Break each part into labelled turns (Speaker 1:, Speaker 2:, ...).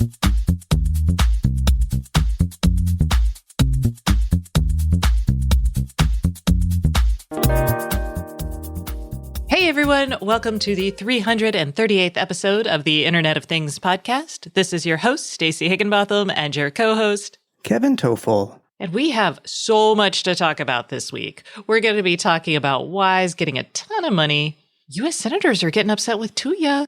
Speaker 1: Hey everyone, welcome to the 338th episode of the Internet of Things podcast. This is your host, Stacey Higginbotham, and your co-host,
Speaker 2: Kevin Toffel.
Speaker 1: And we have so much to talk about this week. We're going to be talking about Wyze getting a ton of money. U.S. senators are getting upset with Tuya.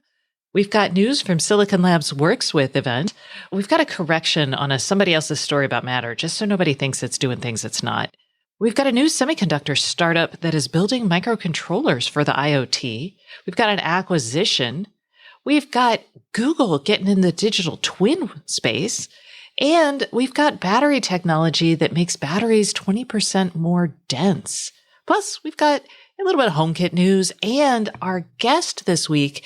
Speaker 1: We've got news from Silicon Labs Works With event. We've got a correction on somebody else's story about Matter, just so nobody thinks it's doing things it's not. We've got a new semiconductor startup that is building microcontrollers for the IoT. We've got an acquisition. We've got Google getting in the digital twin space. And we've got battery technology that makes batteries 20% more dense. Plus, we've got a little bit of HomeKit news. And our guest this week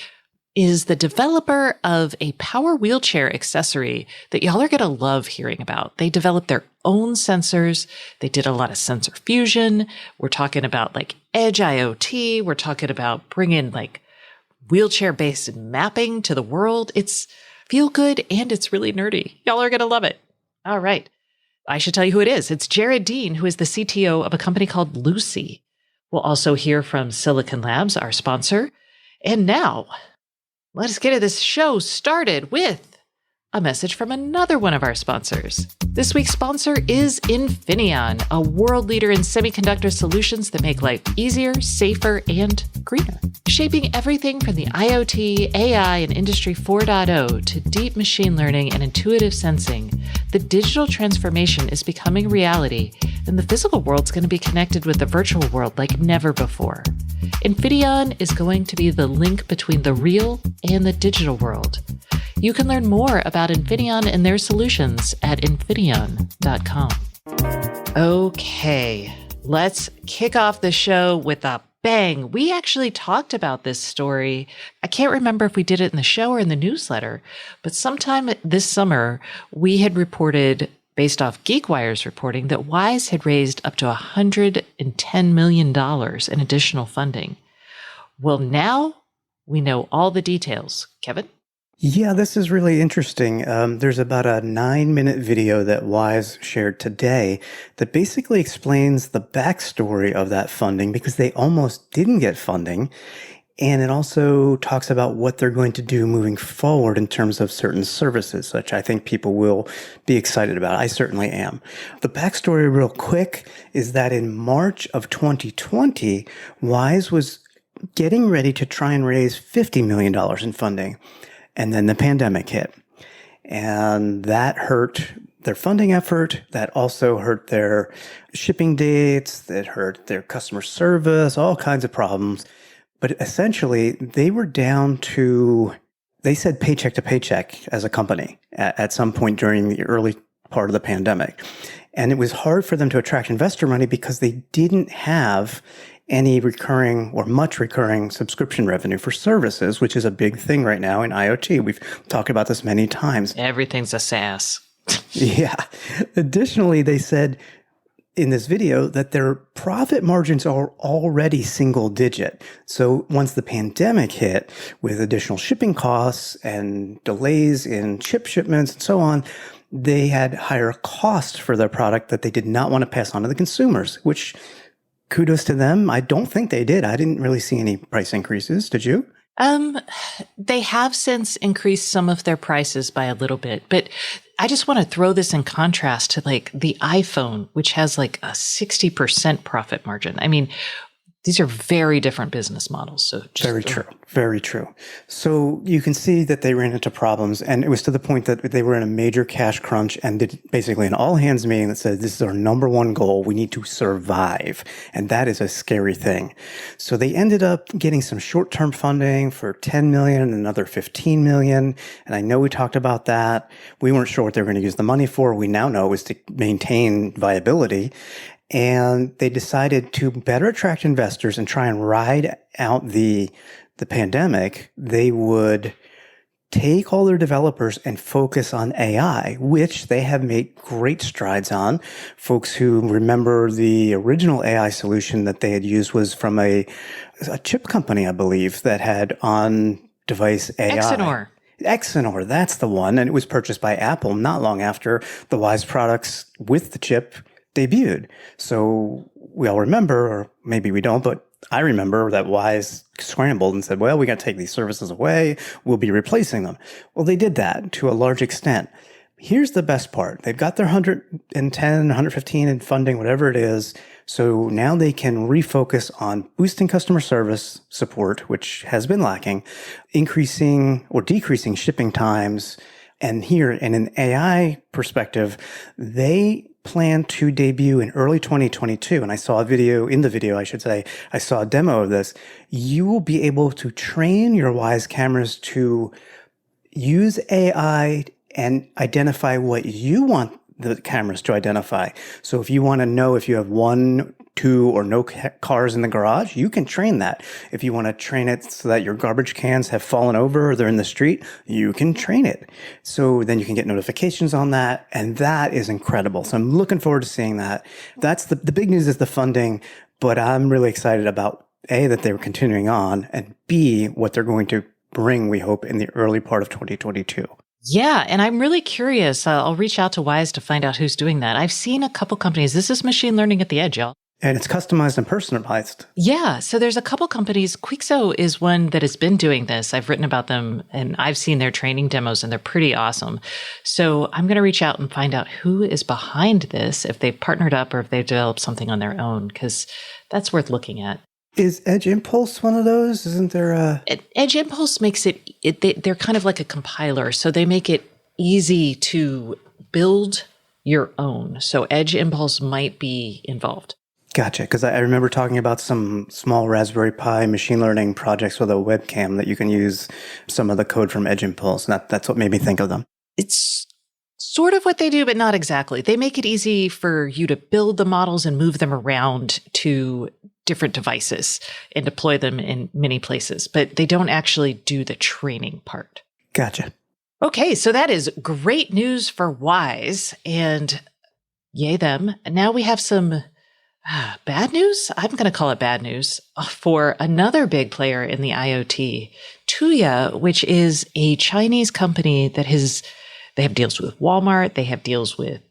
Speaker 1: is the developer of a power wheelchair accessory that y'all are going to love hearing about. They developed their own sensors. They did a lot of sensor fusion. We're talking about like edge IoT. We're talking about bringing like wheelchair-based mapping to the world. It's feel good and it's really nerdy. Y'all are going to love it. All right. I should tell you who it is. It's Jared Dean, who is the CTO of a company called Lucy. We'll also hear from Silicon Labs, our sponsor. And now, let us get this show started with a message from another one of our sponsors. This week's sponsor is Infineon, a world leader in semiconductor solutions that make life easier, safer, and greener. Shaping everything from the IoT, AI, and Industry 4.0 to deep machine learning and intuitive sensing, the digital transformation is becoming reality, and the physical world's going to be connected with the virtual world like never before. Infineon is going to be the link between the real and the digital world. You can learn more about Infineon and their solutions at Infineon.com. Okay, let's kick off the show with a bang. We actually talked about this story. I can't remember if we did it in the show or in the newsletter, but sometime this summer, we had reported, based off GeekWire's reporting, that Wyze had raised up to $110 million in additional funding. Well, now we know all the details. Kevin?
Speaker 2: Yeah, this is really interesting. There's about a 9-minute video that Wyze shared today that basically explains the backstory of that funding because they almost didn't get funding. And it also talks about what they're going to do moving forward in terms of certain services, which I think people will be excited about. I certainly am. The backstory real quick is that in March of 2020, Wyze was getting ready to try and raise $50 million in funding. And then the pandemic hit. And that hurt their funding effort. That also hurt their shipping dates. That hurt their customer service, all kinds of problems. But essentially, they were down to, they said paycheck to paycheck as a company at some point during the early part of the pandemic. And it was hard for them to attract investor money because they didn't have any recurring or much recurring subscription revenue for services, which is a big thing right now in IoT. We've talked about this many times.
Speaker 1: Everything's a SaaS.
Speaker 2: Yeah. Additionally, they said in this video that their profit margins are already single digit. So once the pandemic hit with additional shipping costs and delays in chip shipments and so on, they had higher costs for their product that they did not want to pass on to the consumers, which kudos to them. I don't think they did. I didn't really see any price increases. Did you?
Speaker 1: They have since increased some of their prices by a little bit, but I just want to throw this in contrast to like the iPhone, which has like a 60% profit margin. I mean, these are very different business models. So
Speaker 2: very true. Very true. So you can see that they ran into problems, and it was to the point that they were in a major cash crunch and did basically an all hands meeting that said, this is our number one goal. We need to survive. And that is a scary thing. So they ended up getting some short-term funding for 10 million and another 15 million. And I know we talked about that. We weren't sure what they were going to use the money for. We now know it was to maintain viability. And they decided to better attract investors and try and ride out the pandemic. They would take all their developers and focus on AI, which they have made great strides on. Folks who remember the original AI solution that they had used was from a chip company, I believe, that had on-device AI. Exynos, that's the one. And it was purchased by Apple not long after the Wyze products with the chip debuted. So we all remember, or maybe we don't, but I remember that Wyze scrambled and said, well, we got to take these services away. We'll be replacing them. Well, they did that to a large extent. Here's the best part. They've got their 110, 115 in funding, whatever it is. So now they can refocus on boosting customer service support, which has been lacking, increasing or decreasing shipping times. And here, in an AI perspective, they plan to debut in early 2022. And I saw I saw a demo of this. You will be able to train your Wyze cameras to use AI and identify what you want the cameras to identify. So if you want to know if you have 1, 2, or no cars in the garage, you can train that. If you want to train it so that your garbage cans have fallen over or they're in the street, you can train it. So then you can get notifications on that. And that is incredible. So I'm looking forward to seeing that. That's the big news is the funding, but I'm really excited about A, that they're continuing on, and B, what they're going to bring, we hope, in the early part of 2022.
Speaker 1: Yeah, and I'm really curious. I'll reach out to Wyze to find out who's doing that. I've seen a couple companies. This is machine learning at the edge, y'all.
Speaker 2: And it's customized and personalized.
Speaker 1: Yeah, so there's a couple companies. Quixo is one that has been doing this. I've written about them, and I've seen their training demos, and they're pretty awesome. So I'm going to reach out and find out who is behind this, if they've partnered up or if they've developed something on their own, because that's worth looking at.
Speaker 2: Is Edge Impulse one of those? Isn't there a...
Speaker 1: Edge Impulse makes they're kind of like a compiler. So they make it easy to build your own. So Edge Impulse might be involved.
Speaker 2: Gotcha. Because I remember talking about some small Raspberry Pi machine learning projects with a webcam that you can use some of the code from Edge Impulse. And that's what made me think of them.
Speaker 1: It's sort of what they do, but not exactly. They make it easy for you to build the models and move them around to different devices and deploy them in many places, but they don't actually do the training part.
Speaker 2: Gotcha.
Speaker 1: Okay, so that is great news for Wyze, and yay them. Now we have some bad news. I'm going to call it bad news for another big player in the IoT, Tuya, which is a Chinese company that they have deals with Walmart. They have deals with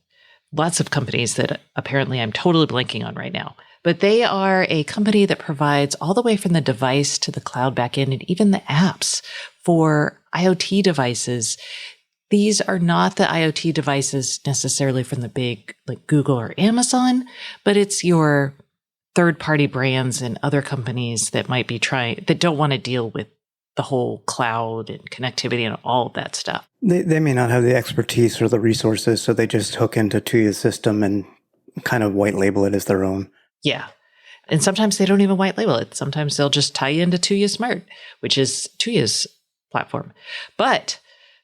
Speaker 1: lots of companies that apparently I'm totally blanking on right now. But they are a company that provides all the way from the device to the cloud backend and even the apps for IoT devices. These are not the IoT devices necessarily from the big like Google or Amazon, but it's your third-party brands and other companies that might be that don't want to deal with the whole cloud and connectivity and all of that stuff.
Speaker 2: They may not have the expertise or the resources, so they just hook into Tuya's system and kind of white label it as their own.
Speaker 1: Yeah. And sometimes they don't even white label it. Sometimes they'll just tie you into Tuya Smart, which is Tuya's platform. But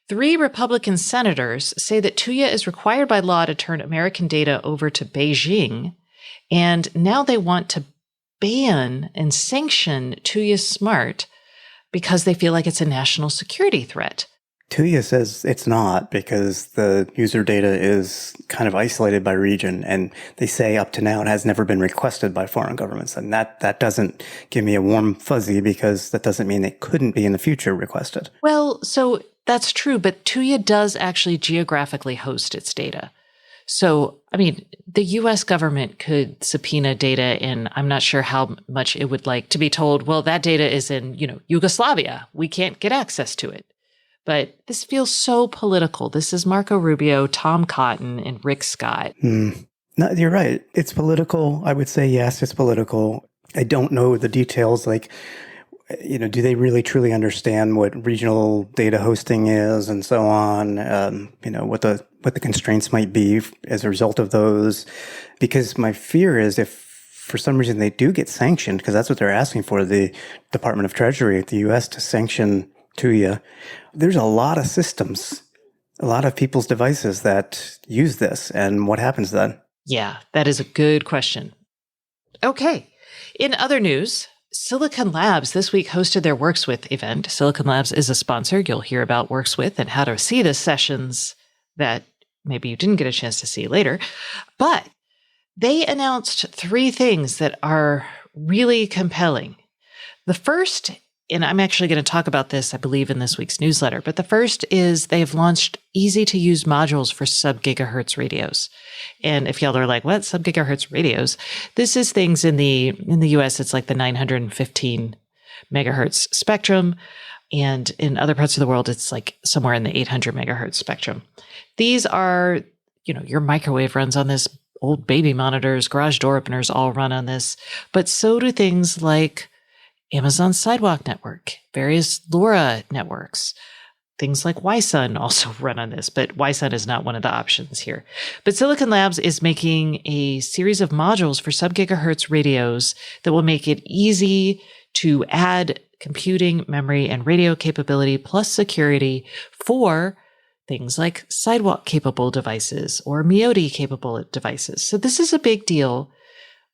Speaker 1: 3 Republican senators say that Tuya is required by law to turn American data over to Beijing. And now they want to ban and sanction Tuya Smart because they feel like it's a national security threat.
Speaker 2: Tuya says it's not because the user data is kind of isolated by region, and they say up to now it has never been requested by foreign governments. And that doesn't give me a warm fuzzy because that doesn't mean it couldn't be in the future requested.
Speaker 1: Well, so that's true, but Tuya does actually geographically host its data. So, I mean, the U.S. government could subpoena data, and I'm not sure how much it would like to be told, well, that data is in, Yugoslavia. We can't get access to it. But this feels so political. This is Marco Rubio, Tom Cotton, and Rick Scott.
Speaker 2: No, you're right. It's political. I would say, yes, it's political. I don't know the details. Like, do they really truly understand what regional data hosting is and so on? What the constraints might be as a result of those. Because my fear is if for some reason they do get sanctioned, because that's what they're asking for, the Department of Treasury at the U.S. to sanction Tuya, there's a lot of systems, a lot of people's devices that use this. And what happens then?
Speaker 1: Yeah, that is a good question. Okay. In other news, Silicon Labs this week hosted their Works With event. Silicon Labs is a sponsor. You'll hear about Works With and how to see the sessions that maybe you didn't get a chance to see later. But they announced 3 things that are really compelling. The first And I'm actually going to talk about this, I believe, in this week's newsletter. But the first is they've launched easy-to-use modules for sub-gigahertz radios. And if y'all are like, what, sub-gigahertz radios? This is things in the US, it's like the 915 megahertz spectrum. And in other parts of the world, it's like somewhere in the 800 megahertz spectrum. These are, your microwave runs on this, old baby monitors, garage door openers all run on this. But so do things like Amazon Sidewalk Network, various LoRa networks, things like Wyze also run on this, but Wyze is not one of the options here. But Silicon Labs is making a series of modules for sub-gigahertz radios that will make it easy to add computing, memory, and radio capability plus security for things like sidewalk-capable devices or Iot-capable devices. So this is a big deal,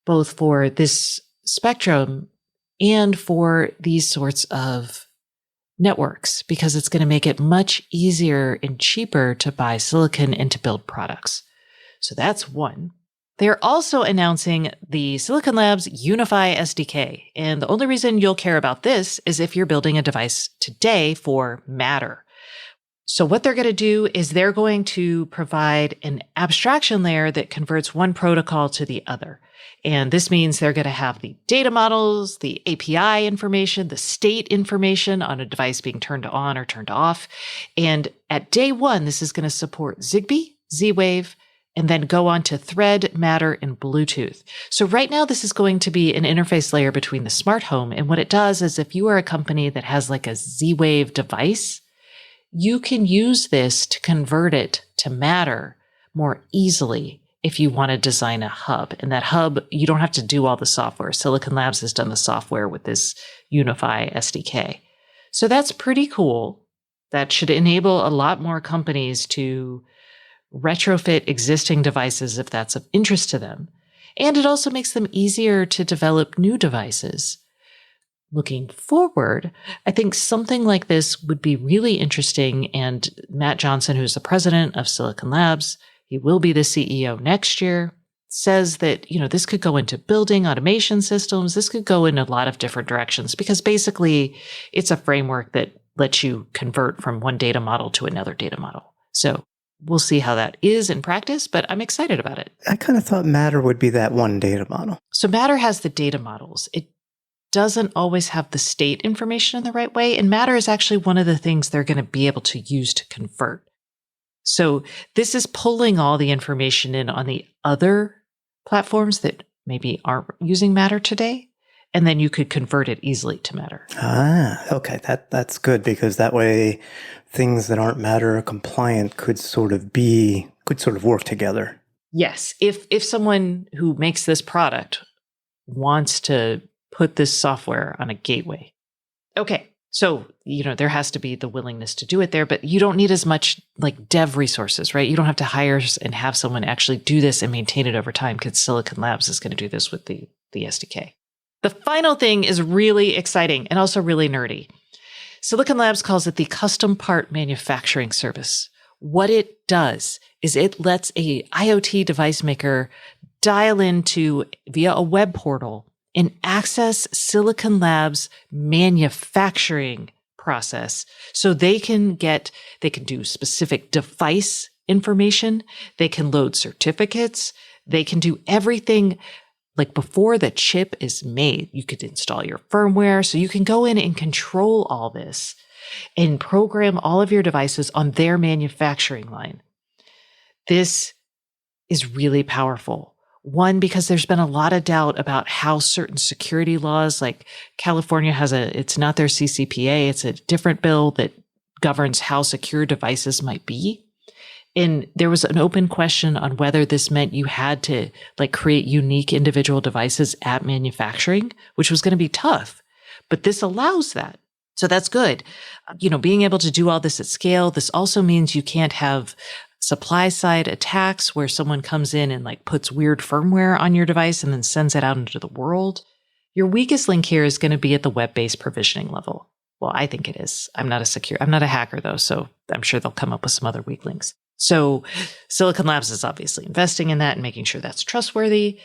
Speaker 1: both for this spectrum and for these sorts of networks, because it's going to make it much easier and cheaper to buy silicon and to build products. So that's one. They're also announcing the Silicon Labs Unifi SDK. And the only reason you'll care about this is if you're building a device today for Matter. So what they're going to do is they're going to provide an abstraction layer that converts one protocol to the other. And this means they're going to have the data models, the API information, the state information on a device being turned on or turned off. And at day one, this is going to support Zigbee, Z-Wave, and then go on to Thread, Matter, and Bluetooth. So right now, this is going to be an interface layer between the smart home. And what it does is if you are a company that has like a Z-Wave device, you can use this to convert it to Matter more easily if you want to design a hub. And that hub, you don't have to do all the software. Silicon Labs has done the software with this Unifi SDK. So that's pretty cool. That should enable a lot more companies to retrofit existing devices if that's of interest to them. And it also makes them easier to develop new devices. Looking forward, I think something like this would be really interesting. And Matt Johnson, who's the president of Silicon Labs, he will be the CEO next year, says that, this could go into building automation systems. This could go in a lot of different directions because basically it's a framework that lets you convert from one data model to another data model. So we'll see how that is in practice, but I'm excited about it.
Speaker 2: I kind of thought Matter would be that one data model.
Speaker 1: So Matter has the data models. It doesn't always have the state information in the right way. And Matter is actually one of the things they're going to be able to use to convert. So this is pulling all the information in on the other platforms that maybe aren't using Matter today. And then you could convert it easily to Matter.
Speaker 2: Okay. That's good because that way things that aren't Matter compliant could sort of work together.
Speaker 1: Yes. If someone who makes this product wants to put this software on a gateway. Okay. So, there has to be the willingness to do it there, but you don't need as much like dev resources, right? You don't have to hire and have someone actually do this and maintain it over time because Silicon Labs is going to do this with the SDK. The final thing is really exciting and also really nerdy. Silicon Labs calls it the custom part manufacturing service. What it does is it lets a IoT device maker dial into via a web portal and access Silicon Labs manufacturing process. So they can do specific device information. They can load certificates. They can do everything like before the chip is made. You could install your firmware. So you can go in and control all this and program all of your devices on their manufacturing line. This is really powerful. One, because there's been a lot of doubt about how certain security laws, like California it's not their CCPA, it's a different bill that governs how secure devices might be. And there was an open question on whether this meant you had to create unique individual devices at manufacturing, which was going to be tough. But this allows that. So that's good. Being able to do all this at scale, this also means you can't have supply side attacks where someone comes in and puts weird firmware on your device and then sends it out into the world. Your weakest link here is going to be at the web-based provisioning level. Well, I think it is. I'm not a hacker though, so I'm sure they'll come up with some other weak links. So Silicon Labs is obviously investing in that and making sure that's trustworthy.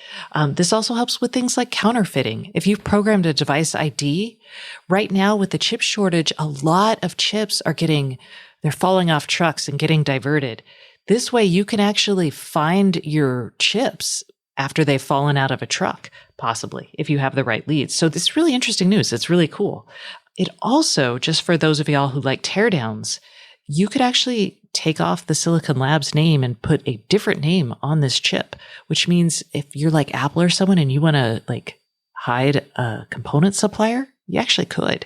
Speaker 1: This also helps with things like counterfeiting. If you've programmed a device ID, right now with the chip shortage, a lot of chips they're falling off trucks and getting diverted. This way you can actually find your chips after they've fallen out of a truck, possibly, if you have the right leads. So this is really interesting news. It's really cool. It also, just for those of y'all who like teardowns, you could actually take off the Silicon Labs name and put a different name on this chip, which means if you're like Apple or someone and you want to like hide a component supplier, you actually could.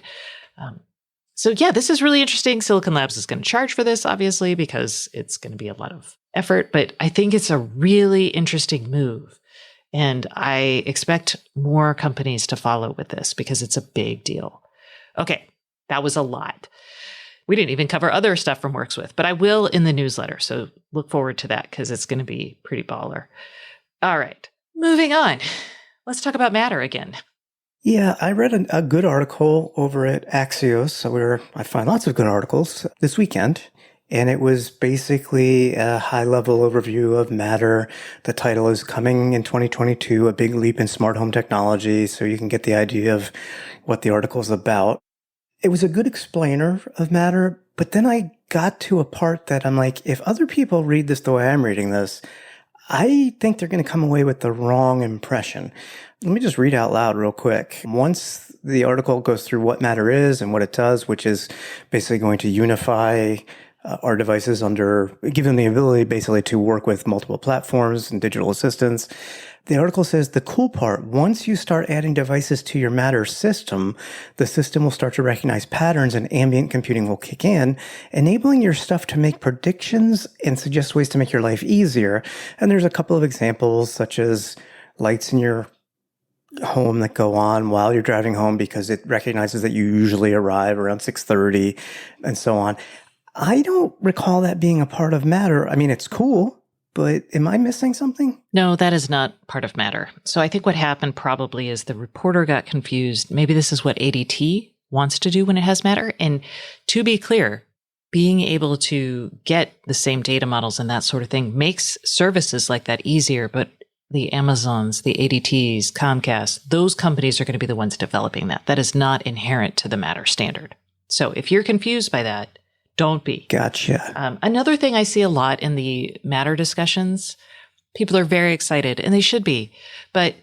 Speaker 1: So yeah, this is really interesting. Silicon Labs is going to charge for this, obviously, because it's going to be a lot of effort, but I think it's a really interesting move. And I expect more companies to follow with this because it's a big deal. Okay, that was a lot. We didn't even cover other stuff from Works With, but I will in the newsletter. So look forward to that because it's going to be pretty baller. All right, moving on. Let's talk about Matter again.
Speaker 2: Yeah, I read a good article over at Axios, where I find lots of good articles this weekend. And it was basically a high-level overview of Matter. The title is Coming in 2022, A Big Leap in Smart Home Technology. So you can get the idea of what the article is about. It was a good explainer of Matter, but then I got to a part that I'm like, if other people read this the way I'm reading this, I think they're going to come away with the wrong impression. Let me just read out loud real quick. Once the article goes through what Matter is and what it does, which is basically going to unify our devices give them the ability basically to work with multiple platforms and digital assistants. The article says the cool part, once you start adding devices to your Matter system, the system will start to recognize patterns and ambient computing will kick in, enabling your stuff to make predictions and suggest ways to make your life easier. And there's a couple of examples such as lights in your home that go on while you're driving home because it recognizes that you usually arrive around 6:30 and so on. I don't recall that being a part of Matter. I mean, it's cool. But am I missing something?
Speaker 1: No, that is not part of Matter. So I think what happened probably is the reporter got confused. Maybe this is what ADT wants to do when it has Matter. And to be clear, being able to get the same data models and that sort of thing makes services like that easier. But the Amazons, the ADTs, Comcast, those companies are going to be the ones developing that. That is not inherent to the Matter standard. So if you're confused by that, don't be.
Speaker 2: Gotcha.
Speaker 1: Another thing I see a lot in the Matter discussions, people are very excited, and they should be. But,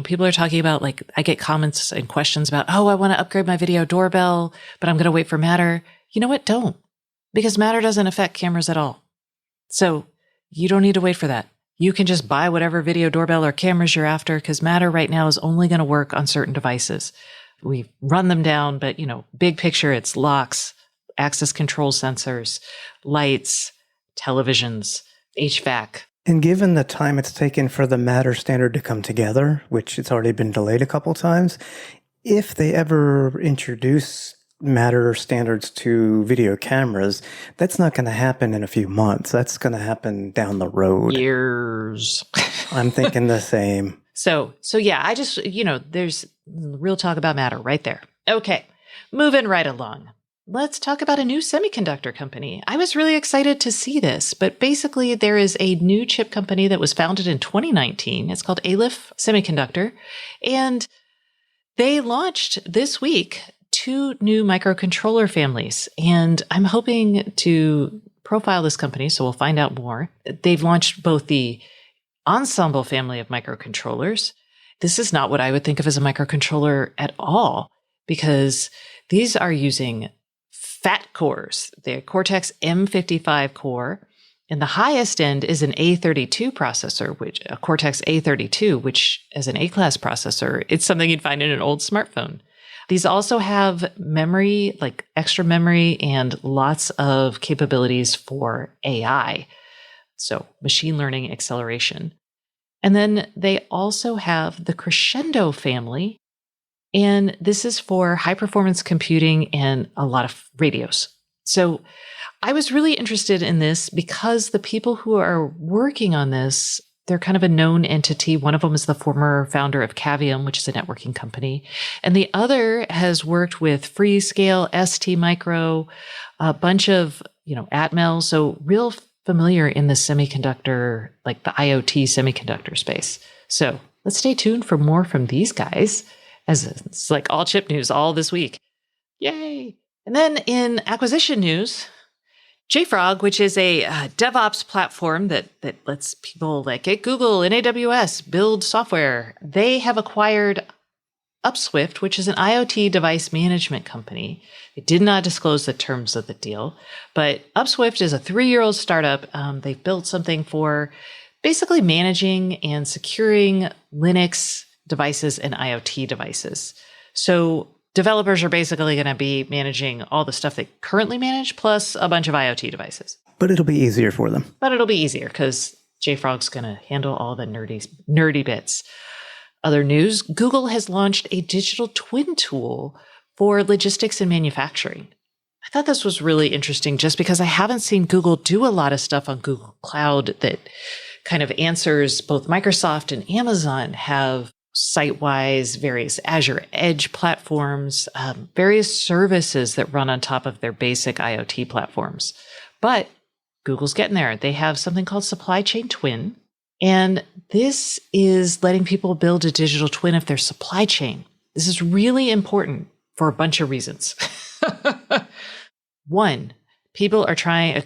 Speaker 1: people are talking about, like, I get comments and questions about, I want to upgrade my video doorbell, but I'm going to wait for Matter. You know what? Don't. Because Matter doesn't affect cameras at all. So you don't need to wait for that. You can just buy whatever video doorbell or cameras you're after because Matter right now is only going to work on certain devices. We run them down, but, big picture, it's locks, access control sensors, lights, televisions, HVAC.
Speaker 2: And given the time it's taken for the Matter standard to come together, which it's already been delayed a couple times, if they ever introduce Matter standards to video cameras, that's not going to happen in a few months. That's going to happen down the road.
Speaker 1: Years.
Speaker 2: I'm thinking the same.
Speaker 1: So yeah, I just, there's real talk about Matter right there. Okay, moving right along. Let's talk about a new semiconductor company. I was really excited to see this, but basically there is a new chip company that was founded in 2019. It's called Aleph Semiconductor, and they launched this week 2 new microcontroller families, and I'm hoping to profile this company, so we'll find out more. They've launched both the Ensemble family of microcontrollers. This is not what I would think of as a microcontroller at all, because these are using fat cores. The Cortex M55 core, and the highest end is an A32 processor, which a Cortex A32, which as an A-class processor, it's something you'd find in an old smartphone. These also have memory, like extra memory, and lots of capabilities for AI. So machine learning acceleration. And then they also have the Crescendo family, and this is for high performance computing and a lot of radios. So I was really interested in this because the people who are working on this, they're kind of a known entity. One of them is the former founder of Cavium, which is a networking company. And the other has worked with Freescale, ST Micro, a bunch of, Atmel. So real familiar in the semiconductor, like the IoT semiconductor space. So let's stay tuned for more from these guys, as it's like all chip news all this week. Yay! And then in acquisition news, JFrog, which is a DevOps platform that lets people like at Google and AWS build software, they have acquired Upswift, which is an IoT device management company. They did not disclose the terms of the deal, but Upswift is a 3-year-old startup. They've built something for basically managing and securing Linux devices and IoT devices. So developers are basically going to be managing all the stuff they currently manage, plus a bunch of IoT devices.
Speaker 2: But it'll be easier for them.
Speaker 1: But it'll be easier because JFrog's going to handle all the nerdy bits. Other news, Google has launched a digital twin tool for logistics and manufacturing. I thought this was really interesting just because I haven't seen Google do a lot of stuff on Google Cloud that kind of answers. Both Microsoft and Amazon have site-wise various Azure Edge platforms, various services that run on top of their basic IoT platforms. But Google's getting there. They have something called Supply Chain Twin. And this is letting people build a digital twin of their supply chain. This is really important for a bunch of reasons. One,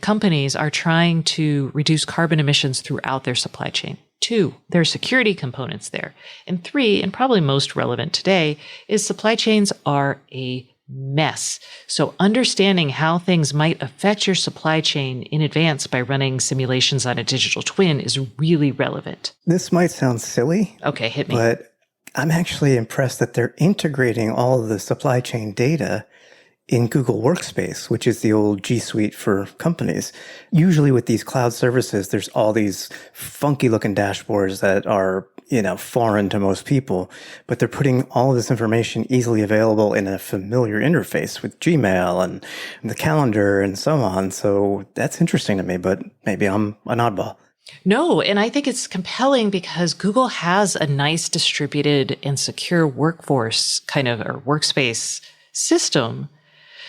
Speaker 1: companies are trying to reduce carbon emissions throughout their supply chain. 2, there are security components there. And 3, and probably most relevant today, is supply chains are a mess. So understanding how things might affect your supply chain in advance by running simulations on a digital twin is really relevant.
Speaker 2: This might sound silly.
Speaker 1: Okay, hit me.
Speaker 2: But I'm actually impressed that they're integrating all of the supply chain data in Google Workspace, which is the old G Suite for companies. Usually with these cloud services, there's all these funky looking dashboards that are, foreign to most people, but they're putting all of this information easily available in a familiar interface with Gmail and the calendar and so on. So that's interesting to me, but maybe I'm an oddball.
Speaker 1: No, and I think it's compelling because Google has a nice distributed and secure workforce or workspace system.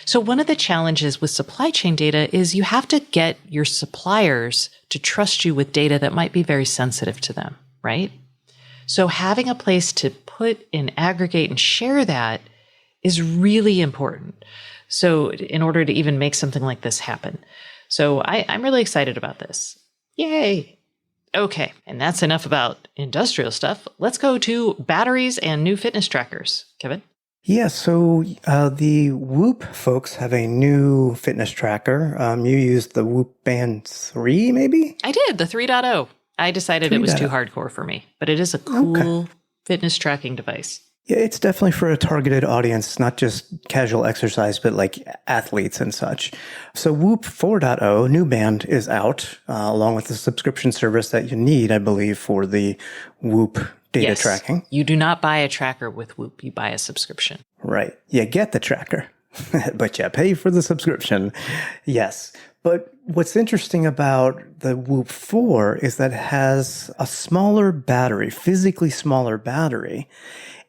Speaker 1: So one of the challenges with supply chain data is you have to get your suppliers to trust you with data that might be very sensitive to them, right? So having a place to put and aggregate and share that is really important. So in order to even make something like this happen. So I'm really excited about this. Yay. Okay. And that's enough about industrial stuff. Let's go to batteries and new fitness trackers. Kevin?
Speaker 2: Yeah, so the Whoop folks have a new fitness tracker. You used the Whoop Band 3, maybe?
Speaker 1: I did, the 3.0. I decided it was too hardcore for me, but it is a cool fitness tracking device.
Speaker 2: Yeah, it's definitely for a targeted audience, not just casual exercise, but like athletes and such. So Whoop 4.0, new band, is out, along with the subscription service that you need, I believe, for the Whoop data tracking.
Speaker 1: You do not buy a tracker with Whoop, you buy a subscription.
Speaker 2: Right. You get the tracker, but you pay for the subscription. Yes. But what's interesting about the Whoop 4 is that it has a smaller battery, physically smaller battery,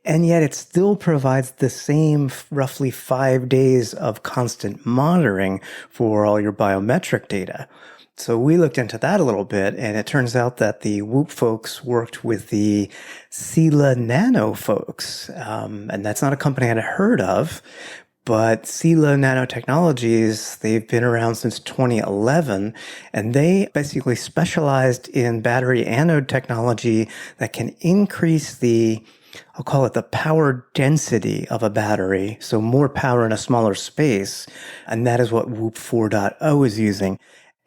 Speaker 2: and yet it still provides the same roughly 5 days of constant monitoring for all your biometric data. So we looked into that a little bit, and it turns out that the Whoop folks worked with the Sila Nano folks. And that's not a company I'd heard of, but Sila Nanotechnologies, they've been around since 2011, and they basically specialized in battery anode technology that can increase I'll call it the power density of a battery, so more power in a smaller space, and that is what Whoop 4.0 is using.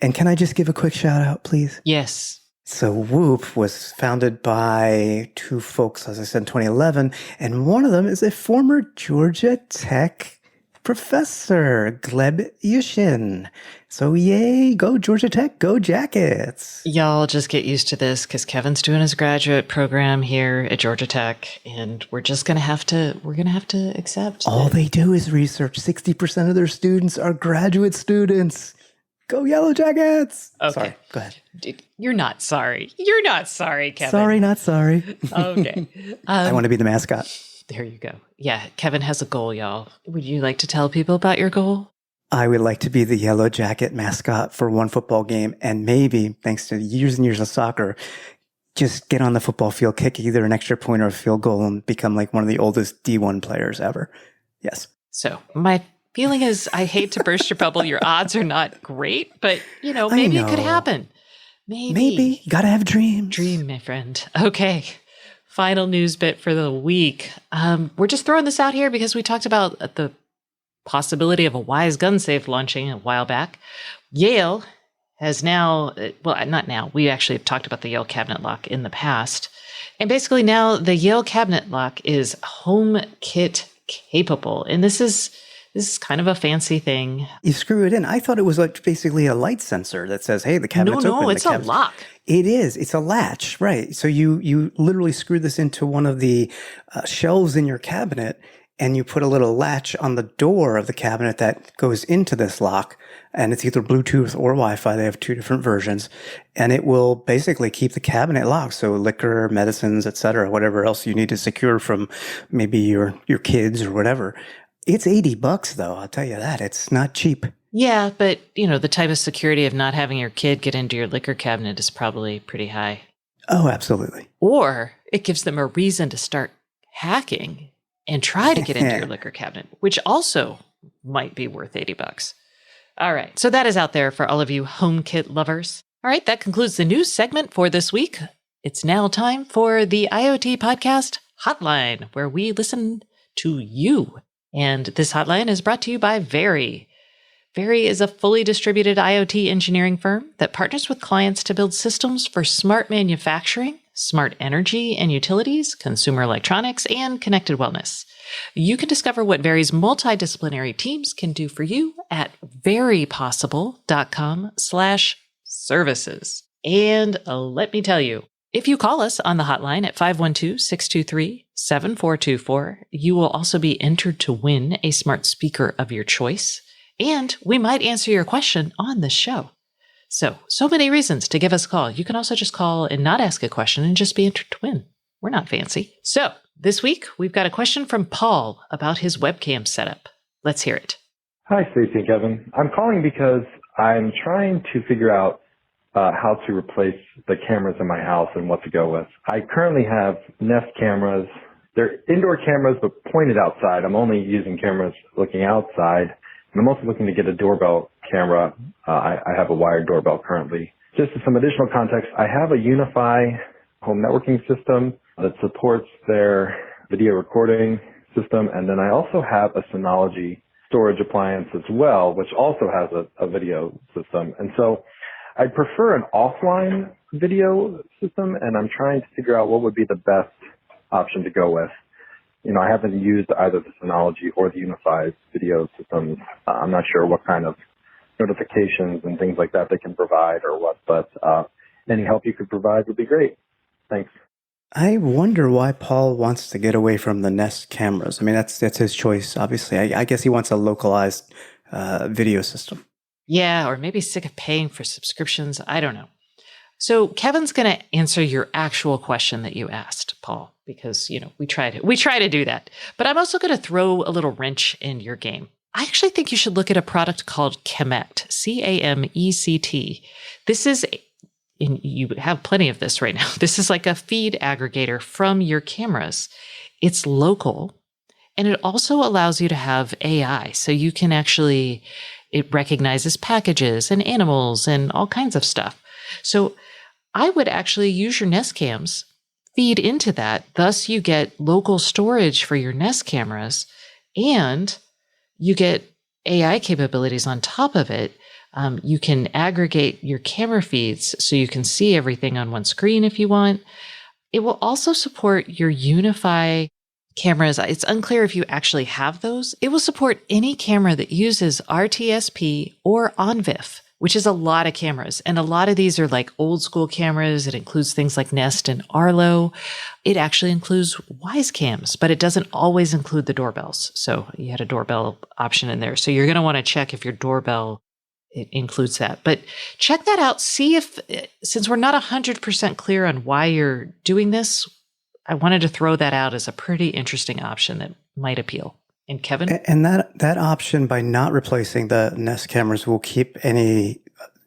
Speaker 2: And can I just give a quick shout out, please?
Speaker 1: Yes.
Speaker 2: So Whoop was founded by 2 folks, as I said, in 2011, and one of them is a former Georgia Tech professor, Gleb Yushin. So yay, go Georgia Tech, go Jackets.
Speaker 1: Y'all just get used to this because Kevin's doing his graduate program here at Georgia Tech, and we're going to have to accept.
Speaker 2: All they do is research. 60% of their students are graduate students. Go Yellow Jackets!
Speaker 1: Okay.
Speaker 2: Sorry, go ahead.
Speaker 1: You're not sorry. You're not sorry, Kevin.
Speaker 2: Sorry, not sorry.
Speaker 1: Okay.
Speaker 2: I want to be the mascot.
Speaker 1: There you go. Yeah, Kevin has a goal, y'all. Would you like to tell people about your goal?
Speaker 2: I would like to be the Yellow Jacket mascot for one football game, and maybe, thanks to years and years of soccer, just get on the football field, kick either an extra point or a field goal, and become like one of the oldest D1 players ever. Yes.
Speaker 1: So my feeling is, I hate to burst your bubble. Your odds are not great, but maybe it could happen. Maybe.
Speaker 2: Gotta have dreams.
Speaker 1: Dream, my friend. Okay. Final news bit for the week. We're just throwing this out here because we talked about the possibility of a Wyze gun safe launching a while back. Yale has now, well, not now, we actually have talked about the Yale cabinet lock in the past. And basically now the Yale cabinet lock is HomeKit capable. And this is kind of a fancy thing.
Speaker 2: You screw it in. I thought it was like basically a light sensor that says, hey, the cabinet's open.
Speaker 1: No, it's a lock.
Speaker 2: It is. It's a latch, right? So you literally screw this into one of the shelves in your cabinet, and you put a little latch on the door of the cabinet that goes into this lock. And it's either Bluetooth or Wi-Fi. They have two different versions. And it will basically keep the cabinet locked. So liquor, medicines, etc., whatever else you need to secure from maybe your kids or whatever. It's $80 though. I'll tell you that. It's not cheap.
Speaker 1: Yeah, but the type of security of not having your kid get into your liquor cabinet is probably pretty high.
Speaker 2: Oh, absolutely.
Speaker 1: Or it gives them a reason to start hacking and try to get into your liquor cabinet, which also might be worth $80. All right. So that is out there for all of you HomeKit lovers. All right. That concludes the news segment for this week. It's now time for the Iot Podcast Hotline, where we listen to you. And this hotline is brought to you by Very. Very is a fully distributed IoT engineering firm that partners with clients to build systems for smart manufacturing, smart energy and utilities, consumer electronics, and connected wellness. You can discover what Very's multidisciplinary teams can do for you at verypossible.com/services. And let me tell you, if you call us on the hotline at 512-623-7424, you will also be entered to win a smart speaker of your choice. And we might answer your question on the show. So many reasons to give us a call. You can also just call and not ask a question and just be entered to win. We're not fancy. So this week, we've got a question from Paul about his webcam setup. Let's hear it.
Speaker 3: Hi, Stacey and Kevin. I'm calling because I'm trying to figure out how to replace the cameras in my house and what to go with. I currently have Nest cameras. They're indoor cameras, but pointed outside. I'm only using cameras looking outside. And I'm also looking to get a doorbell camera. I have a wired doorbell currently. Just for some additional context, I have a Unifi home networking system that supports their video recording system. And then I also have a Synology storage appliance as well, which also has a video system. And so I prefer an offline video system, and I'm trying to figure out what would be the best option to go with. I haven't used either the Synology or the Unifi's video systems. I'm not sure what kind of notifications and things like that they can provide or what, but any help you could provide would be great. Thanks.
Speaker 2: I wonder why Paul wants to get away from the Nest cameras. I mean, that's his choice, obviously. I guess he wants a localized video system.
Speaker 1: Yeah, or maybe sick of paying for subscriptions. I don't know. So Kevin's going to answer your actual question that you asked, Paul, because, we try to do that. But I'm also going to throw a little wrench in your game. I actually think you should look at a product called Camect, CAMECT. This is, and you have plenty of this right now. This is like a feed aggregator from your cameras. It's local, and it also allows you to have AI. So you can actually, it recognizes packages and animals and all kinds of stuff. So I would actually use your Nest cams, feed into that. Thus, you get local storage for your Nest cameras, and you get AI capabilities on top of it. You can aggregate your camera feeds so you can see everything on one screen if you want. It will also support your Unifi cameras. It's unclear if you actually have those. It will support any camera that uses RTSP or ONVIF, which is a lot of cameras. And a lot of these are like old school cameras. It includes things like Nest and Arlo. It actually includes Wyze cams, but it doesn't always include the doorbells. So you had a doorbell option in there. So you're going to want to check if your doorbell, it includes that. But check that out. See if, since we're not 100% clear on why you're doing this, I wanted to throw that out as a pretty interesting option that might appeal. And Kevin?
Speaker 2: And that option, by not replacing the Nest cameras, will keep any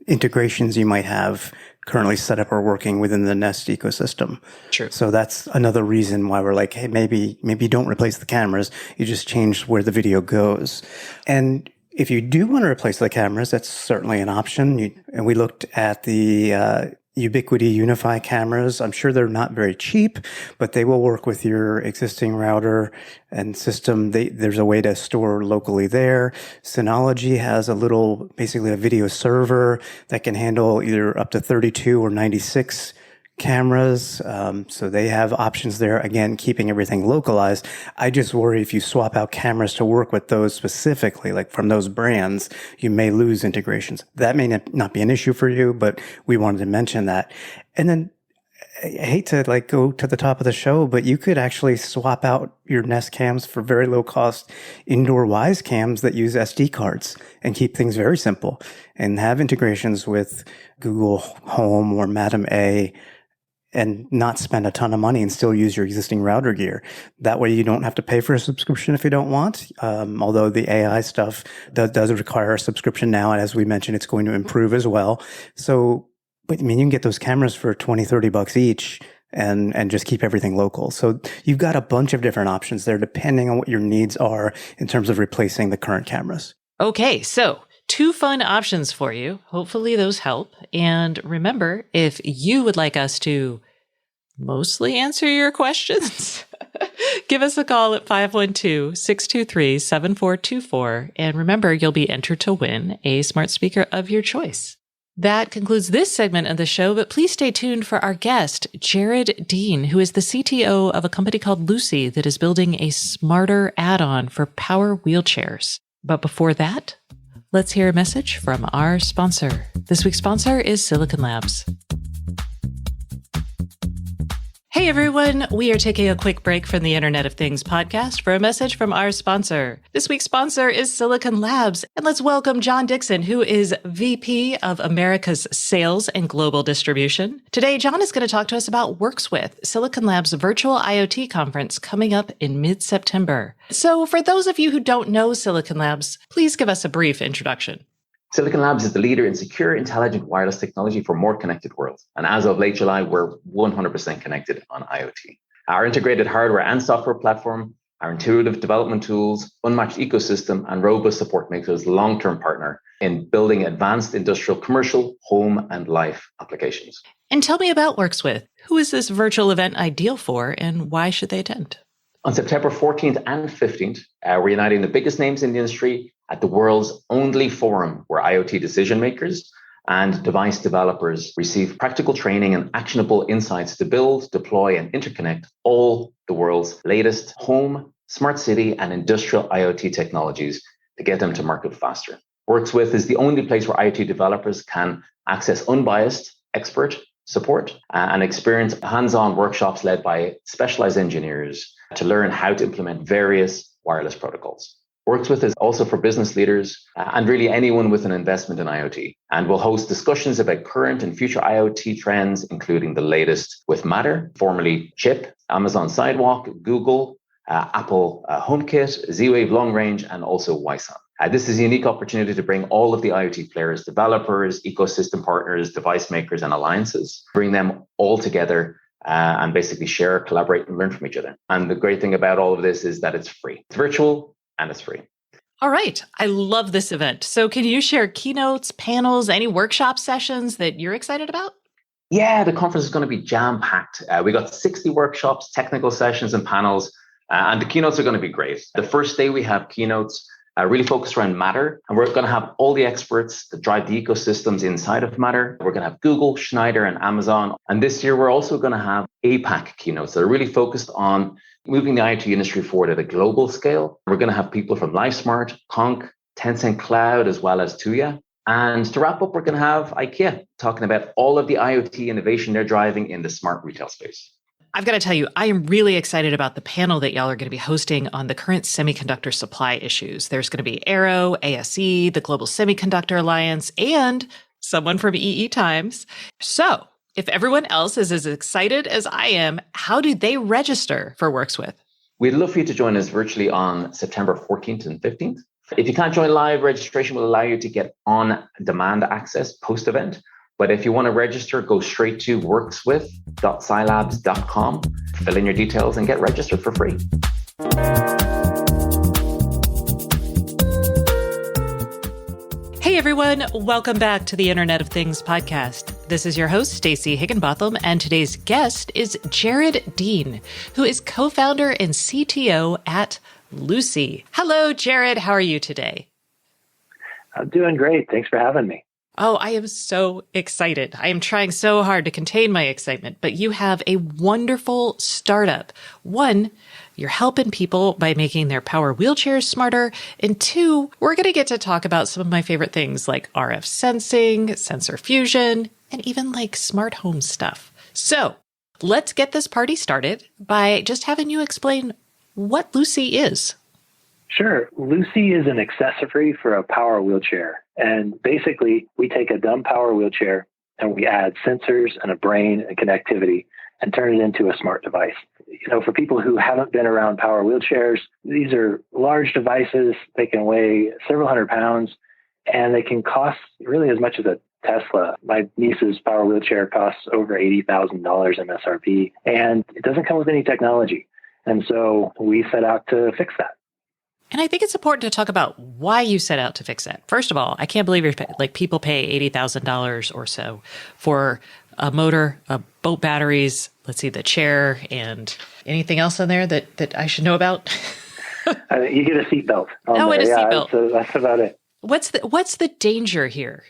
Speaker 2: integrations you might have currently set up or working within the Nest ecosystem.
Speaker 1: True.
Speaker 2: So that's another reason why we're like, hey, maybe don't replace the cameras. You just change where the video goes. And if you do want to replace the cameras, that's certainly an option. And we looked at the Ubiquiti Unifi cameras. I'm sure they're not very cheap, but they will work with your existing router and system. There's a way to store locally there. Synology has basically a video server that can handle either up to 32 or 96 cameras. So they have options there. Again, keeping everything localized. I just worry if you swap out cameras to work with those specifically, like from those brands, you may lose integrations. That may not be an issue for you, but we wanted to mention that. And then I hate to go to the top of the show, but you could actually swap out your Nest cams for very low cost indoor Wyze cams that use SD cards and keep things very simple and have integrations with Google Home or Madam A, and not spend a ton of money and still use your existing router gear. That way you don't have to pay for a subscription if you don't want. Although the AI stuff does require a subscription now. And as we mentioned, it's going to improve as well. So, but I mean, you can get those cameras for $20-$30 each and just keep everything local. So you've got a bunch of different options there depending on what your needs are in terms of replacing the current cameras.
Speaker 1: Okay, so 2 fun options for you. Hopefully those help. And remember, if you would like us to mostly answer your questions, give us a call at 512-623-7424. And remember, you'll be entered to win a smart speaker of your choice. That concludes this segment of the show, but please stay tuned for our guest, Jared Dean, who is the CTO of a company called Lucy that is building a smarter add-on for power wheelchairs. But before that, let's hear a message from our sponsor. This week's sponsor is Silicon Labs. Hey everyone, we are taking a quick break from the Internet of Things podcast for a message from our sponsor. This week's sponsor is Silicon Labs, and let's welcome John Dixon, who is VP of America's Sales and Global Distribution. Today, John is going to talk to us about WorksWith, Silicon Labs' virtual IoT conference coming up in mid-September. So for those of you who don't know Silicon Labs, please give us a brief introduction.
Speaker 4: Silicon Labs is the leader in secure, intelligent wireless technology for a more connected world. And as of late July, we're 100% connected on IoT. Our integrated hardware and software platform, our intuitive development tools, unmatched ecosystem, and robust support makes us a long-term partner in building advanced industrial, commercial, home, and life applications.
Speaker 1: And tell me about WorksWith. Who is this virtual event ideal for, and why should they attend?
Speaker 4: On September 14th and 15th, we're uniting the biggest names in the industry at the world's only forum where IoT decision makers and device developers receive practical training and actionable insights to build, deploy, and interconnect all the world's latest home, smart city, and industrial IoT technologies to get them to market faster. WorksWith is the only place where IoT developers can access unbiased expert support and experience hands-on workshops led by specialized engineers to learn how to implement various wireless protocols. WorksWith is also for business leaders and really anyone with an investment in IoT. And we'll host discussions about current and future IoT trends, including the latest with Matter, formerly Chip, Amazon Sidewalk, Google, Apple HomeKit, Z-Wave Long Range, and also Wyze. This is a unique opportunity to bring all of the IoT players, developers, ecosystem partners, device makers, and alliances, bring them all together and basically share, collaborate, and learn from each other. And the great thing about all of this is that it's free. It's virtual and it's free.
Speaker 1: All right. I love this event. So can you share keynotes, panels, any workshop sessions that you're excited about?
Speaker 4: Yeah, the conference is going to be jam-packed. We got 60 workshops, technical sessions, and panels, and the keynotes are going to be great. The first day we have keynotes really focused around Matter, and we're going to have all the experts that drive the ecosystems inside of Matter. We're going to have Google, Schneider, and Amazon. And this year, we're also going to have APAC keynotes that are really focused on moving the IoT industry forward at a global scale. We're going to have people from LifeSmart, Conch, Tencent Cloud, as well as Tuya. And to wrap up, we're going to have IKEA talking about all of the IoT innovation they're driving in the smart retail space.
Speaker 1: I've got to tell you, I am really excited about the panel that y'all are going to be hosting on the current semiconductor supply issues. There's going to be Arrow, ASE, the Global Semiconductor Alliance, and someone from EE Times. So if everyone else is as excited as I am, how do they register for WorksWith?
Speaker 4: We'd love for you to join us virtually on September 14th and 15th. If you can't join live, registration will allow you to get on-demand access post-event. But if you want to register, go straight to workswith.scilabs.com, fill in your details, and get registered for free.
Speaker 1: Hey everyone, welcome back to the Internet of Things podcast. This is your host, Stacey Higginbotham, and today's guest is Jared Dean, who is co-founder and CTO at Lucy. Hello, Jared. How are you today?
Speaker 5: I'm doing great. Thanks for having me.
Speaker 1: Oh, I am so excited. I am trying so hard to contain my excitement, but you have a wonderful startup. One, you're helping people by making their power wheelchairs smarter. And two, we're going to get to talk about some of my favorite things like RF sensing, sensor fusion, and even like smart home stuff. So let's get this party started by just having you explain what Lucy is.
Speaker 5: Sure. Lucy is an accessory for a power wheelchair. And basically, we take a dumb power wheelchair and we add sensors and a brain and connectivity and turn it into a smart device. You know, for people who haven't been around power wheelchairs, these are large devices. They can weigh several hundred pounds and they can cost really as much as a Tesla. My niece's power wheelchair costs over $80,000 MSRP, and it doesn't come with any technology. And so we set out to fix that.
Speaker 1: And I think it's important to talk about why you set out to fix that. First of all, I can't believe people pay $80,000 or so for a motor, boat batteries, let's see, the chair, and anything else on there that I should know about.
Speaker 5: You get a seatbelt.
Speaker 1: Oh, and a seatbelt.
Speaker 5: So that's about it.
Speaker 1: What's the danger here?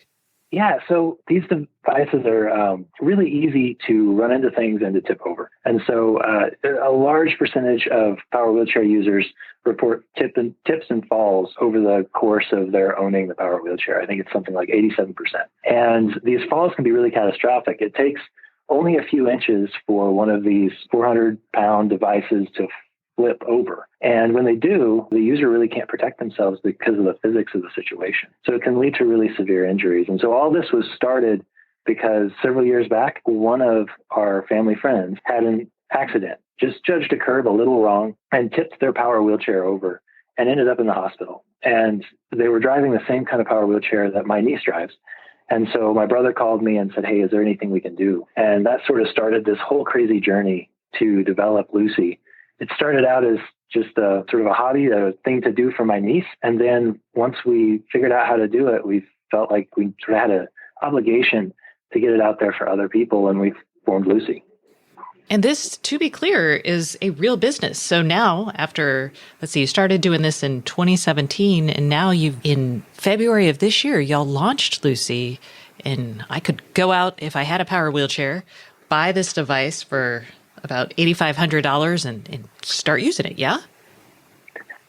Speaker 5: Yeah, so these devices are really easy to run into things and to tip over. And so a large percentage of power wheelchair users report tips and falls over the course of their owning the power wheelchair. I think it's something like 87%. And these falls can be really catastrophic. It takes only a few inches for one of these 400-pound devices to flip over. And when they do, the user really can't protect themselves because of the physics of the situation. So it can lead to really severe injuries. And so all this was started because several years back, one of our family friends had an accident, just judged a curb a little wrong and tipped their power wheelchair over and ended up in the hospital. And they were driving the same kind of power wheelchair that my niece drives. And so my brother called me and said, hey, is there anything we can do? And that sort of started this whole crazy journey to develop Lucy. It started out as just a sort of a hobby, a thing to do for my niece. And then once we figured out how to do it, we felt like we sort of had an obligation to get it out there for other people. And we formed Lucy.
Speaker 1: And this, to be clear, is a real business. So now after, you started doing this in 2017, and now in February of this year, y'all launched Lucy. And I could go out, if I had a power wheelchair, buy this device for about $8,500 and start using it, yeah?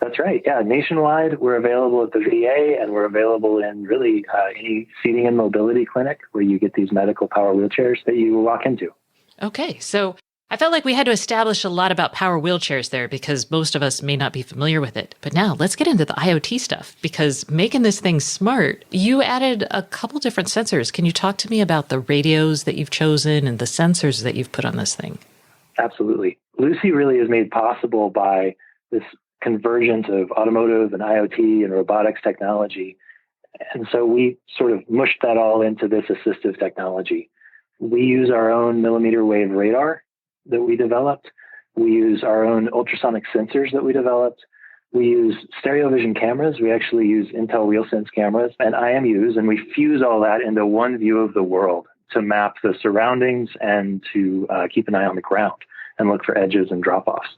Speaker 5: That's right. Yeah, nationwide, we're available at the VA, and we're available in really any seating and mobility clinic where you get these medical power wheelchairs that you walk into.
Speaker 1: Okay, so I felt like we had to establish a lot about power wheelchairs there because most of us may not be familiar with it. But now let's get into the IoT stuff, because making this thing smart, you added a couple different sensors. Can you talk to me about the radios that you've chosen and the sensors that you've put on this thing?
Speaker 5: Absolutely. Lucy really is made possible by this convergence of automotive and IoT and robotics technology. And so we sort of mushed that all into this assistive technology. We use our own millimeter wave radar that we developed. We use our own ultrasonic sensors that we developed. We use stereo vision cameras. We actually use Intel RealSense cameras and IMUs, and we fuse all that into one view of the world to map the surroundings and to keep an eye on the ground and look for edges and drop-offs.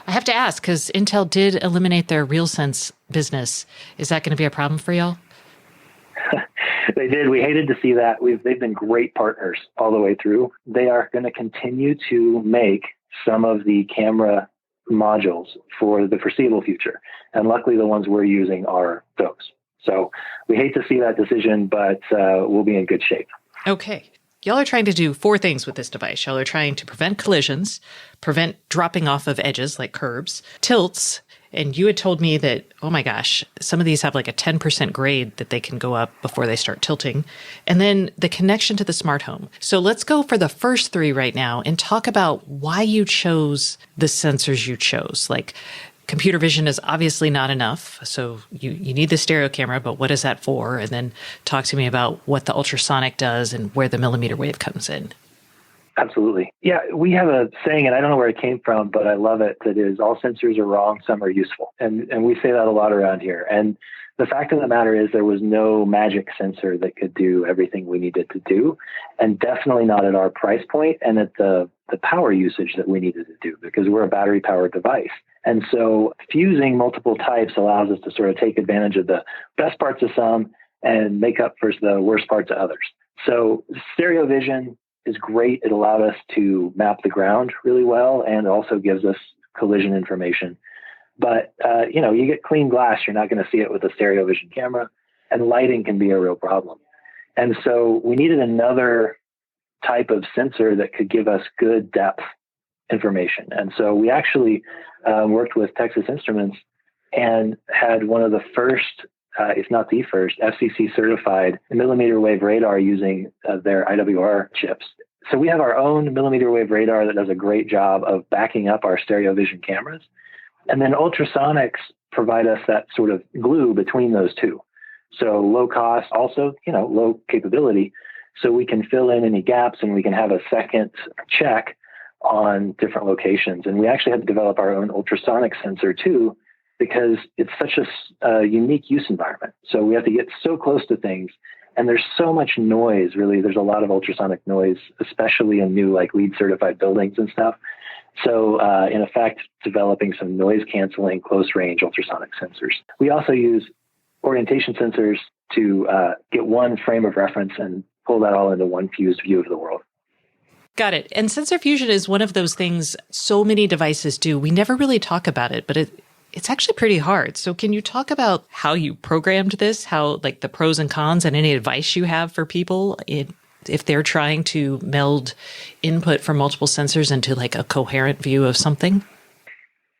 Speaker 1: I have to ask, because Intel did eliminate their RealSense business. Is that going to be a problem for y'all?
Speaker 5: They did. We hated to see that. They've been great partners all the way through. They are going to continue to make some of the camera modules for the foreseeable future. And luckily, the ones we're using are those. So we hate to see that decision, but we'll be in good shape.
Speaker 1: Okay. Y'all are trying to do 4 things with this device. Y'all are trying to prevent collisions, prevent dropping off of edges like curbs, tilts, And you had told me that, oh my gosh, some of these have like a 10% grade that they can go up before they start tilting. And then the connection to the smart home. So let's go for the first three right now and talk about why you chose the sensors you chose. Like, computer vision is obviously not enough. So you need the stereo camera, but what is that for? And then talk to me about what the ultrasonic does and where the millimeter wave comes in.
Speaker 5: Absolutely. Yeah, we have a saying, and I don't know where it came from, but I love it, that is, all sensors are wrong, some are useful. And we say that a lot around here. And the fact of the matter is there was no magic sensor that could do everything we needed to do, and definitely not at our price point and at the power usage that we needed to do, because we're a battery-powered device. And so fusing multiple types allows us to sort of take advantage of the best parts of some and make up for the worst parts of others. So stereo vision is great. It allowed us to map the ground really well and also gives us collision information. But, you get clean glass, you're not going to see it with a stereo vision camera, and lighting can be a real problem. And so we needed another type of sensor that could give us good depth information. And so we actually worked with Texas Instruments and had one of the first, if not the first, FCC certified millimeter wave radar using their IWR chips. So we have our own millimeter wave radar that does a great job of backing up our stereo vision cameras. And then ultrasonics provide us that sort of glue between those two. So low cost, also, low capability. So we can fill in any gaps and we can have a second check on different locations. And we actually had to develop our own ultrasonic sensor too, because it's such a unique use environment. So we have to get so close to things, and there's so much noise, really. There's a lot of ultrasonic noise, especially in new LEED certified buildings and stuff. So in effect, developing some noise canceling close range ultrasonic sensors. We also use orientation sensors to get one frame of reference and pull that all into one fused view of the world.
Speaker 1: Got it. And sensor fusion is one of those things so many devices do. We never really talk about it, but it's actually pretty hard. So can you talk about how you programmed this, how like the pros and cons, and any advice you have for people if they're trying to meld input from multiple sensors into like a coherent view of something?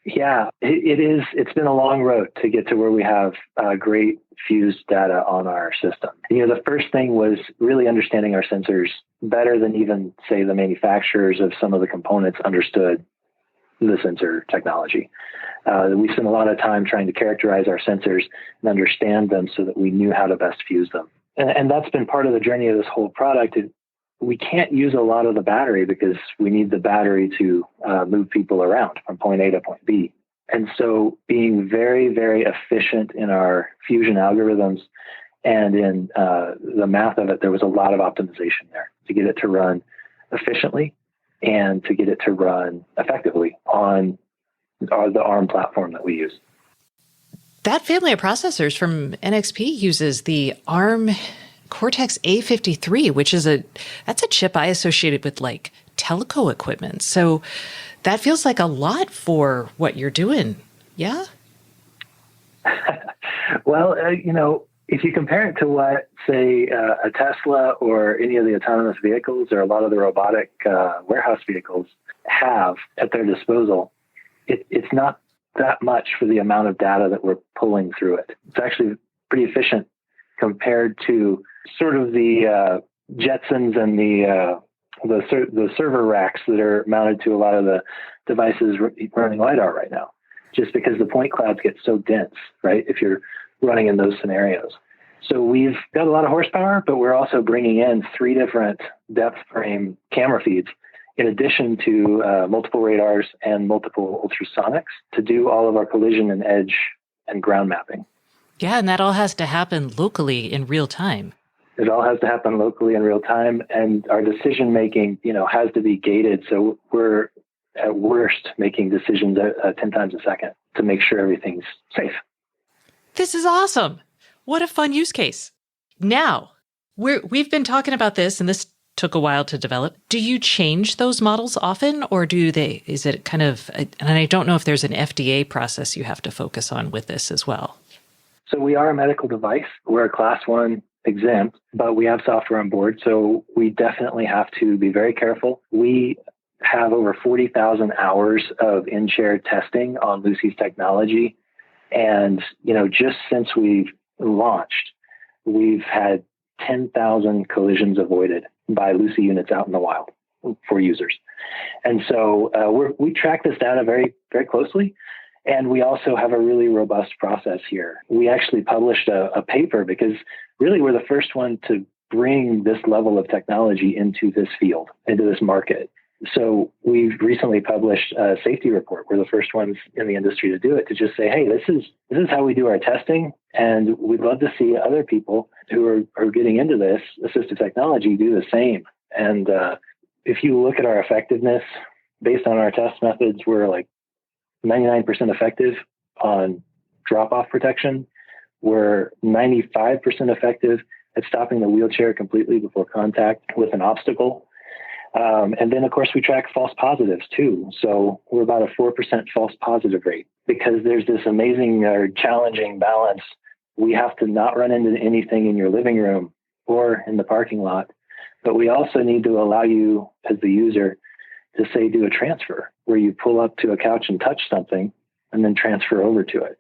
Speaker 5: Yeah, it is. It's been a long road to get to where we have great fused data on our system. The first thing was really understanding our sensors better than even, say, the manufacturers of some of the components understood the sensor technology. We spent a lot of time trying to characterize our sensors and understand them so that we knew how to best fuse them. And that's been part of the journey of this whole product. We can't use a lot of the battery because we need the battery to move people around from point A to point B. And so being very, very efficient in our fusion algorithms and in the math of it, there was a lot of optimization there to get it to run efficiently and to get it to run effectively on the ARM platform that we use.
Speaker 1: That family of processors from NXP uses the ARM Cortex A53, which is that's a chip I associated with like telco equipment. So that feels like a lot for what you're doing. Yeah.
Speaker 5: Well, if you compare it to what, say, a Tesla or any of the autonomous vehicles or a lot of the robotic warehouse vehicles have at their disposal, it's not that much for the amount of data that we're pulling through it. It's actually pretty efficient compared to sort of the Jetsons and the server racks that are mounted to a lot of the devices running LiDAR right now, just because the point clouds get so dense, right, if you're running in those scenarios. So we've got a lot of horsepower, but we're also bringing in 3 different depth frame camera feeds in addition to multiple radars and multiple ultrasonics to do all of our collision and edge and ground mapping.
Speaker 1: Yeah, and that all has to happen locally in real time.
Speaker 5: It all has to happen locally in real time, and our decision making, has to be gated. So we're at worst making decisions 10 times a second to make sure everything's safe.
Speaker 1: This is awesome. What a fun use case. Now, we've been talking about this, and this took a while to develop. Do you change those models often, or is it kind of, and I don't know if there's an FDA process you have to focus on with this as well?
Speaker 5: So we are a medical device. We're a class 1 exempt, but we have software on board. So we definitely have to be very careful. We have over 40,000 hours of in-chair testing on Lucy's technology And, just since we've launched, we've had 10,000 collisions avoided by Lucy units out in the wild for users. And so we track this data very, very closely. And we also have a really robust process here. We actually published a paper because really we're the first one to bring this level of technology into this field, into this market. So we've recently published a safety report. We're the first ones in the industry to do it, to just say, hey, this is how we do our testing. And we'd love to see other people who are getting into this assistive technology do the same. And if you look at our effectiveness based on our test methods, we're like 99% effective on drop-off protection. We're 95% effective at stopping the wheelchair completely before contact with an obstacle. And then, of course, we track false positives, too. So we're about a 4% false positive rate because there's this amazing or challenging balance. We have to not run into anything in your living room or in the parking lot, but we also need to allow you as the user to say, do a transfer where you pull up to a couch and touch something and then transfer over to it.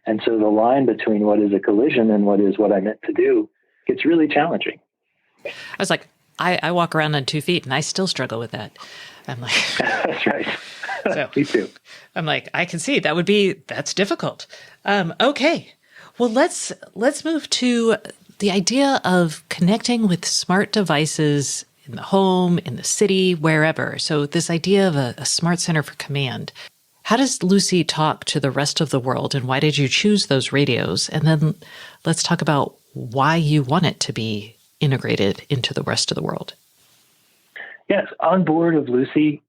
Speaker 5: And so the line between what is a collision and what I meant to do gets really challenging.
Speaker 1: I was like, I walk around on 2 feet and I still struggle with that. I'm like,
Speaker 5: that's right.
Speaker 1: So,
Speaker 5: me too.
Speaker 1: I'm like, I can see that's difficult. Okay. Well, let's move to the idea of connecting with smart devices in the home, in the city, wherever. So this idea of a smart center for command. How does Lucy talk to the rest of the world, and why did you choose those radios? And then let's talk about why you want it to be integrated into the rest of the world.
Speaker 5: Yes, on board of Lucy,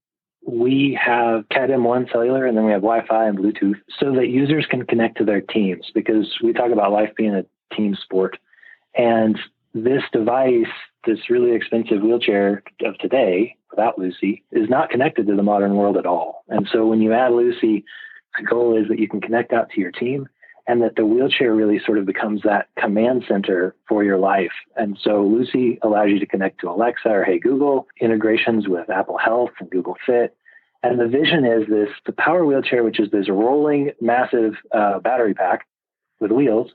Speaker 5: we have Cat M1 cellular, and then we have Wi-Fi and Bluetooth so that users can connect to their teams, because we talk about life being a team sport. And this device, this really expensive wheelchair of today, without Lucy, is not connected to the modern world at all. And so when you add Lucy, the goal is that you can connect out to your team and that the wheelchair really sort of becomes that command center for your life. And so Lucy allows you to connect to Alexa or Hey Google, integrations with Apple Health and Google Fit. And the vision is the Power Wheelchair, which is this rolling, massive battery pack with wheels,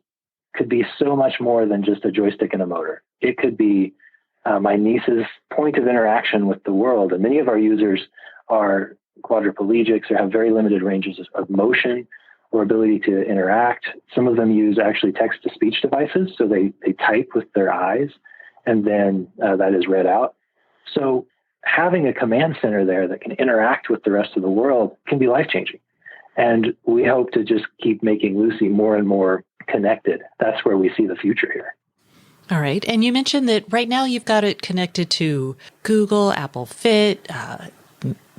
Speaker 5: could be so much more than just a joystick and a motor. It could be my niece's point of interaction with the world. And many of our users are quadriplegics or have very limited ranges of motion or ability to interact. Some of them use actually text-to-speech devices, so they type with their eyes, and then that is read out. So having a command center there that can interact with the rest of the world can be life-changing. And we hope to just keep making Lucy more and more connected. That's where we see the future here.
Speaker 1: All right. And you mentioned that right now you've got it connected to Google, Apple Fit,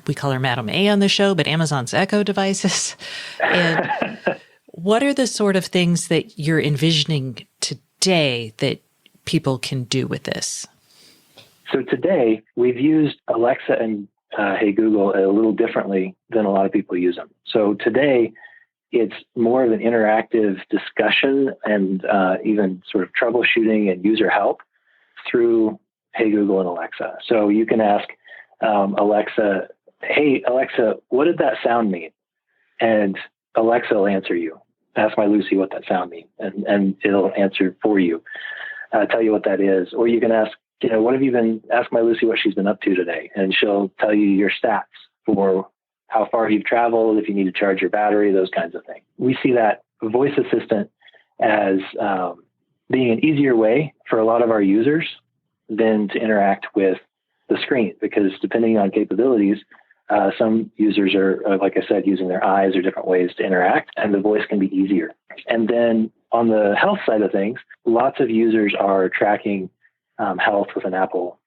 Speaker 1: we call her Madam A on the show, but Amazon's Echo devices. And what are the sort of things that you're envisioning today that people can do with this?
Speaker 5: So today we've used Alexa and Hey Google a little differently than a lot of people use them. So today it's more of an interactive discussion and even sort of troubleshooting and user help through Hey Google and Alexa. So you can ask Alexa, hey, Alexa, what did that sound mean? And Alexa will answer you. Ask my Lucy what that sound means, and it'll answer for you, tell you what that is. Or you can ask, ask my Lucy what she's been up to today, and she'll tell you your stats for how far you've traveled, if you need to charge your battery, those kinds of things. We see that voice assistant as being an easier way for a lot of our users than to interact with the screen, because depending on capabilities, some users are, like I said, using their eyes or different ways to interact, and the voice can be easier. And then on the health side of things, lots of users are tracking health with an Apple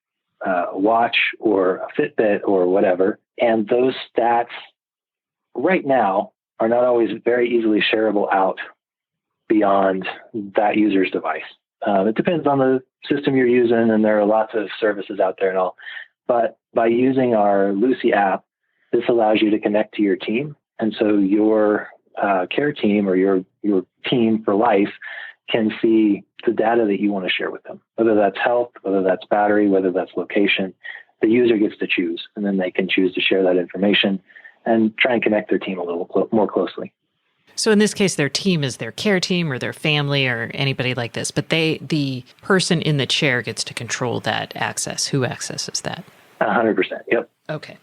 Speaker 5: Watch or a Fitbit or whatever. And those stats right now are not always very easily shareable out beyond that user's device. It depends on the system you're using, and there are lots of services out there and all. But by using our Lucy app, this allows you to connect to your team. And so your care team or your team for life can see the data that you want to share with them, whether that's health, whether that's battery, whether that's location. The user gets to choose, and then they can choose to share that information and try and connect their team a little more closely.
Speaker 1: So in this case, their team is their care team or their family or anybody like this, but the person in the chair gets to control that access. Who accesses that?
Speaker 5: 100%. Yep.
Speaker 1: Okay.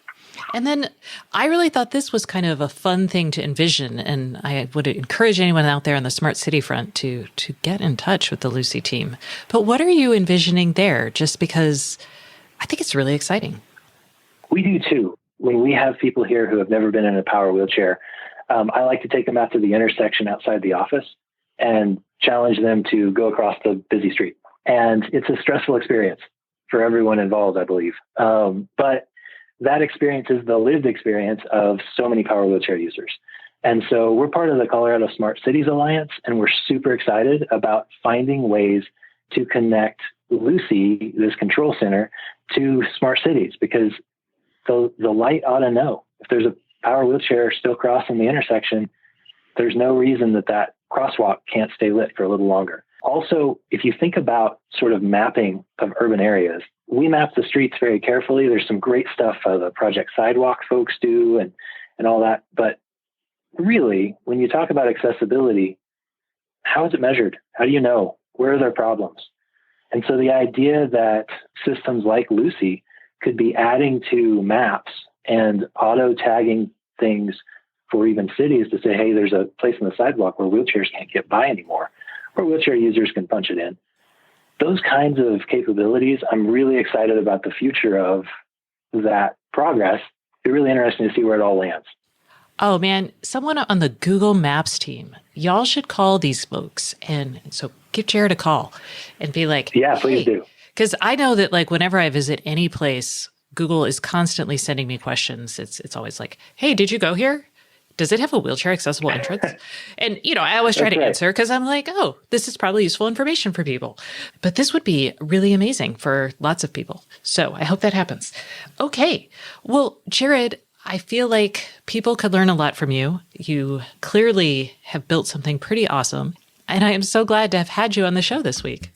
Speaker 1: And then I really thought this was kind of a fun thing to envision, and I would encourage anyone out there on the smart city front to get in touch with the Lucy team. But what are you envisioning there? Just because I think it's really exciting.
Speaker 5: We do too. When we have people here who have never been in a power wheelchair, I like to take them out to the intersection outside the office and challenge them to go across the busy street. And it's a stressful experience for everyone involved, I believe. But that experience is the lived experience of so many power wheelchair users. And so we're part of the Colorado Smart Cities Alliance, and we're super excited about finding ways to connect Lucy, this control center, to smart cities, because the light ought to know. If there's a power wheelchair still crossing the intersection, there's no reason that crosswalk can't stay lit for a little longer. Also, if you think about sort of mapping of urban areas, we map the streets very carefully. There's some great stuff the Project Sidewalk folks do and all that. But really, when you talk about accessibility, how is it measured? How do you know? Where are there problems? And so the idea that systems like Lucy could be adding to maps and auto-tagging things for even cities to say, hey, there's a place on the sidewalk where wheelchairs can't get by anymore, or wheelchair users can punch it in. Those kinds of capabilities, I'm really excited about the future of that progress. It'd be really interesting to see where it all lands.
Speaker 1: Oh, man, someone on the Google Maps team, y'all should call these folks. And so give Jared a call and be like,
Speaker 5: yeah, please do.
Speaker 1: Because I know that like whenever I visit any place, Google is constantly sending me questions. It's always like, hey, did you go here? Does it have a wheelchair accessible entrance? And, I always try to answer because I'm like, oh, this is probably useful information for people. But this would be really amazing for lots of people. So I hope that happens. Okay. Well, Jared, I feel like people could learn a lot from you. You clearly have built something pretty awesome. And I am so glad to have had you on the show this week.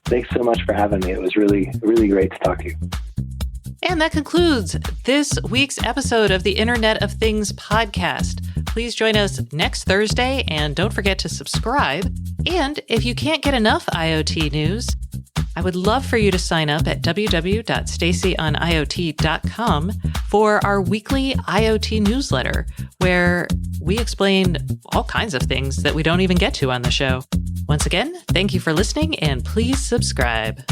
Speaker 5: Thanks so much for having me. It was really, really great to talk to you.
Speaker 1: And that concludes this week's episode of the Internet of Things podcast. Please join us next Thursday and don't forget to subscribe. And if you can't get enough IoT news, I would love for you to sign up at www.stacyoniot.com for our weekly IoT newsletter, where we explain all kinds of things that we don't even get to on the show. Once again, thank you for listening and please subscribe.